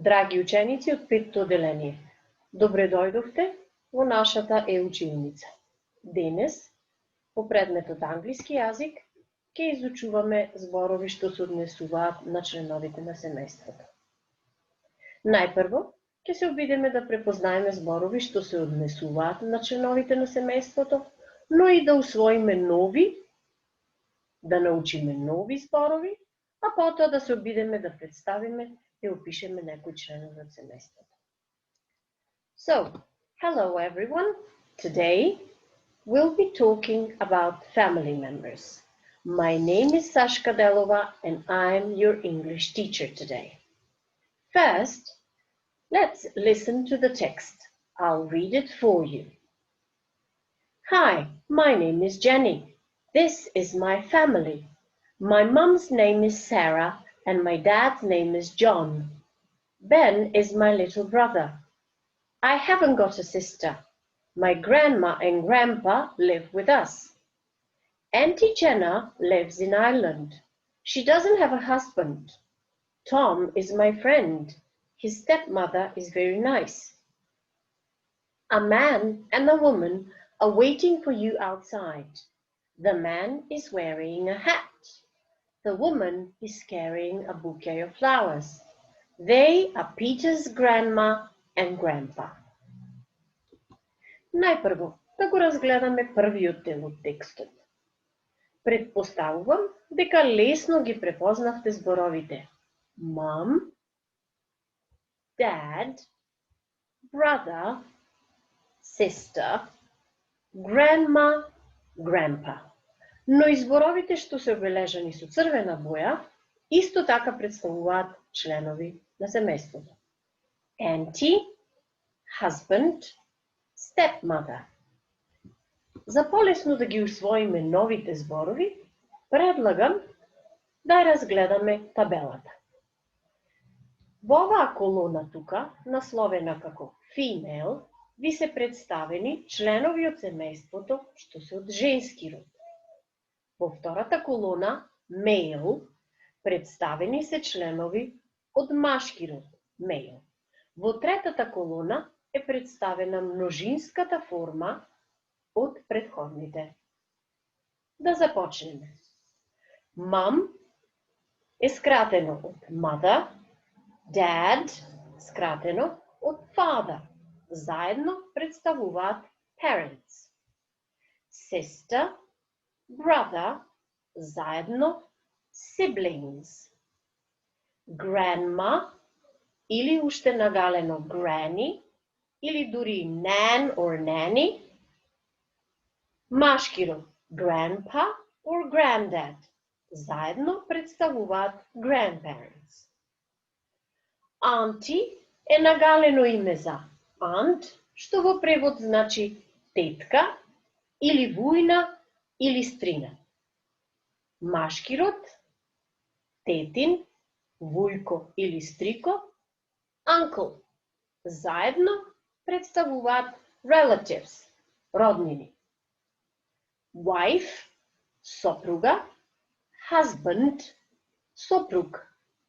Драги ученици од петто одделение, добре дојдовте во нашата училница. Денес, по предметот англиски јазик, ќе изучуваме зборови што се однесуваат на членовите на семејството. Најпрво, ќе се обидеме да препознаеме зборови што се однесуваат на членовите на семејството, но и да усвоиме нови, да научиме нови зборови, а потоа да се обидеме да представиме и опишеме некои членови од семејството. So, hello everyone. Today we'll be talking about family members. My name is Sashka Delova and I'm your English teacher today. First, let's listen to the text. I'll read it for you. Hi, my name is Jenny. This is my family. My mom's name is Sarah and my dad's name is John. Ben is my little brother. I haven't got a sister. My grandma and grandpa live with us. Auntie Jenna lives in Ireland. She doesn't have a husband. Tom is my friend. His stepmother is very nice. A man and a woman are waiting for you outside. The man is wearing a hat. The woman is carrying a bouquet of flowers. They are Peter's grandma and grandpa. Најпрво, да го разгледаме првиот дел од текстот. Предпоставувам дека лесно ги препознавте зборовите mom, dad, brother, sister, grandma, grandpa. Но и зборовите што се обележани со црвена боја, исто така представуваат членови на семејството. Auntie, husband, stepmother. За полесно да ги усвоиме новите зборови, предлагам да разгледаме табелата. Во оваа колона тука, насловена како female, ви се представени членови од семејството што се од женски род. Во втората колона, male, представени се членови од машки род, male. Во третата колона е представена множинската форма од претходните. Да започнеме. Mom е скратено од mother, dad скратено од father. Заедно представуваат parents. Sister, brother, заедно siblings. Grandma, или уште нагалено granny, или дури nan or nanny. Машки род grandpa or granddad. Заедно представуваат grandparents. Auntie е нагалено име за aunt, што во превод значи тетка, или вујна, или стрина. Машки род тетин, вујко или стрико, uncle. Заедно представуваат relatives, роднини. Wife, сопруга, husband, сопруг.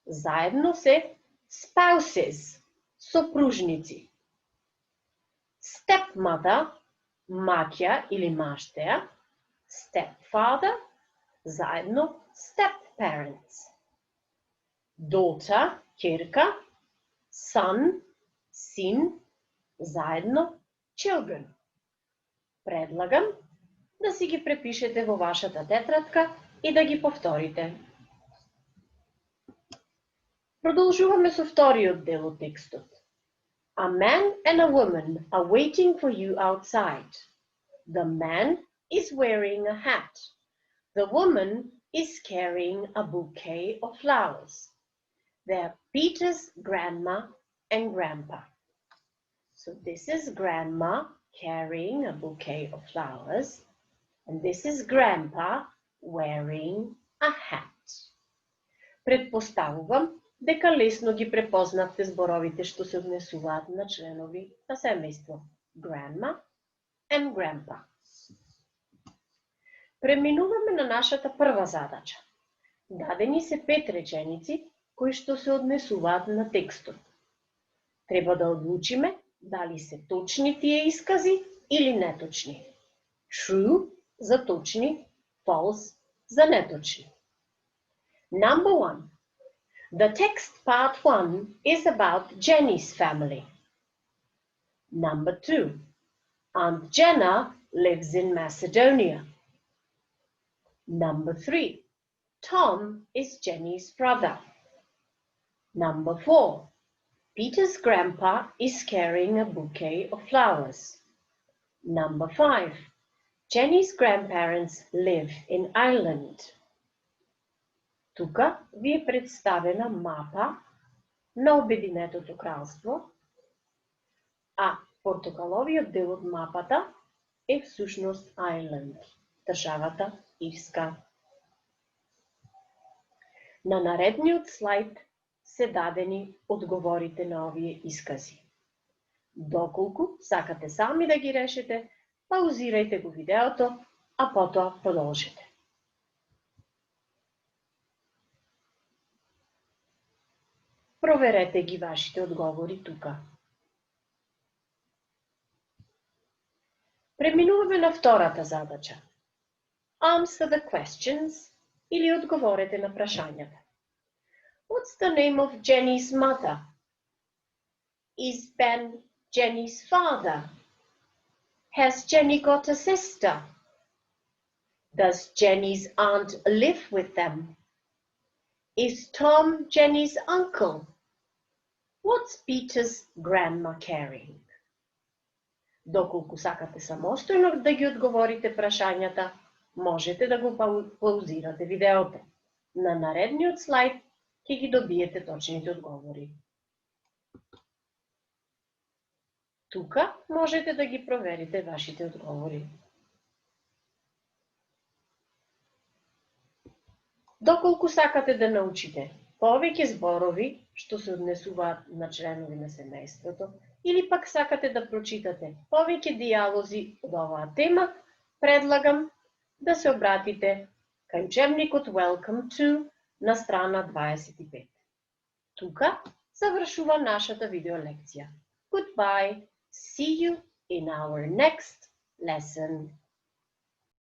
Заедно се spouses, сопружници. Stepmother, маќа или маштеа, stepfather, заедно stepparents. Daughter, ќерка, son, син, заедно children. Предлагам да си ги препишете во вашата тетрадка и да ги повторите. Продолжуваме со вториот дел од текстот. A man and a woman are waiting for you outside. The man is wearing a hat. The woman is carrying a bouquet of flowers. They are Peter's grandma and grandpa. So this is grandma carrying a bouquet of flowers, and this is grandpa wearing a hat. Предпоставувам дека лесно ги препознавте зборовите што се однесуваат на членови на семејство grandma and grandpa. Преминуваме на нашата прва задача. Дадени се 5 реченици кои што се однесуваат на текстот. Треба да одлучиме дали се точни тие искази или неточни. True за точни, false за неточни. Number 1. The text part 1 is about Jenny's family. Number 2. Aunt Jenna lives in Macedonia. Number 3. Tom is Jenny's brother. Number 4. Peter's grandpa is carrying a bouquet of flowers. Number 5. Jenny's grandparents live in Ireland. Тука ви е представена мапа на Обединетото кралство, а портокаловиот дел од мапата е всушност Ireland, државата Ирска. На наредниот слайд се дадени одговорите на овие искази. Доколку сакате сами да ги решите, паузирајте го видеото, а потоа продолжете. Проверете ги вашите одговори тука. Преминуваме на втората задача. Answer the questions или одговорете на прашањата. What's the name of Jenny's mother? Is Ben Jenny's father? Has Jenny got a sister? Does Jenny's aunt live with them? Is Tom Jenny's uncle? What's Peter's grandma carrying? Доколку сакате самостојно да ги одговорите прашањата, можете да го паузирате видеото. На наредниот слайд ќе ги добиете точните одговори. Тука можете да ги проверите вашите одговори. Доколку сакате да научите повеќе зборови што се однесуваат на членови на семејството, или пак сакате да прочитате повеќе дијалози од оваа тема, предлагам да се обратите кај учебникот Welcome to на страна 25. Тука завршува нашата видеолекција. Goodbye. See you in our next lesson.